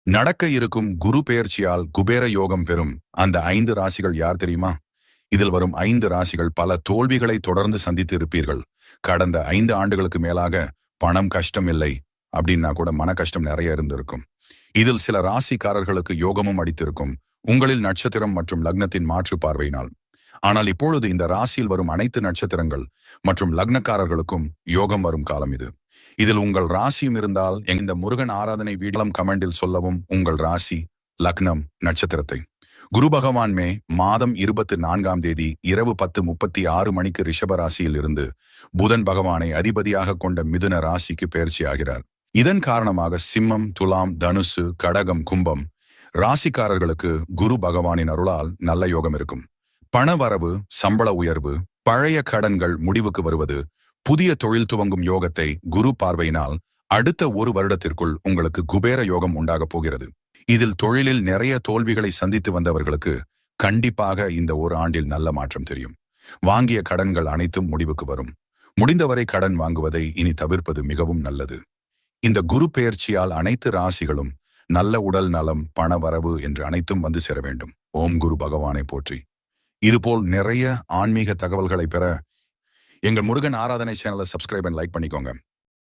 நடக்க இருக்கும் குரு பெயர்ச்சியால் குபேர யோகம் பெறும் அந்த 5 ராசிகள் யார் தெரியுமா? இதில் வரும் 5 ராசிகள் பல தோல்விகளை தொடர்ந்து சந்தித்து இருப்பீர்கள். கடந்த 5 ஆண்டுகளுக்கு மேலாக பணம் கஷ்டம் இல்லை அப்படின்னா கூட மன கஷ்டம் நிறைய இருந்திருக்கும். இதில் சில ராசிக்காரர்களுக்கு யோகமும் அடித்திருக்கும், உங்களில் நட்சத்திரம் மற்றும் லக்னத்தின் மாற்று பார்வையினால். ஆனால் இப்பொழுது இந்த ராசியில் வரும் அனைத்து நட்சத்திரங்கள் மற்றும் லக்னக்காரர்களுக்கும் யோகம் வரும் காலம் இது. இதில் உங்கள் ராசியும் இருந்தால் இந்த முருகன் ஆராதனை வீடியம் கமெண்டில் சொல்லவும் உங்கள் ராசி, லக்னம், நட்சத்திரத்தை. குரு பகவான் மே மாதம் 24ஆம் தேதி இரவு 10:36 மணிக்கு ரிஷப ராசியில் இருந்து புதன் பகவானை அதிபதியாக கொண்ட மிதுன ராசிக்கு பெயர்ச்சி ஆகிறார். இதன் காரணமாக சிம்மம், துலாம், தனுசு, கடகம், கும்பம் ராசிக்காரர்களுக்கு குரு பகவானின் அருளால் நல்ல யோகம் இருக்கும். பணவரவு, சம்பள உயர்வு, பழைய கடன்கள் முடிவுக்கு வருவது, புதிய தொழில் துவங்கும் யோகத்தை குரு பார்வையினால் அடுத்த 1 வருடத்திற்குள் உங்களுக்கு குபேர யோகம் உண்டாகப் போகிறது. இதில் தொழிலில் நிறைய தோல்விகளை சந்தித்து வந்தவர்களுக்கு கண்டிப்பாக இந்த 1 ஆண்டில் நல்ல மாற்றம் தெரியும். வாங்கிய கடன்கள் அனைத்தும் முடிவுக்கு வரும். முடிந்தவரை கடன் வாங்குவதை இனி தவிர்ப்பது மிகவும் நல்லது. இந்த குரு பெயர்ச்சியால் அனைத்து ராசிகளும் நல்ல உடல் நலம், பண வரவு என்று அனைத்தும் வந்து சேர வேண்டும். ஓம் குரு பகவானை போற்றி. இதுபோல் நிறைய ஆன்மீக தகவல்களை பெற எங்கள் முருகன் ஆராதனை சேனலை சப்ஸ்கிரைப் அண்ட் லைக் பண்ணிக்கோங்க.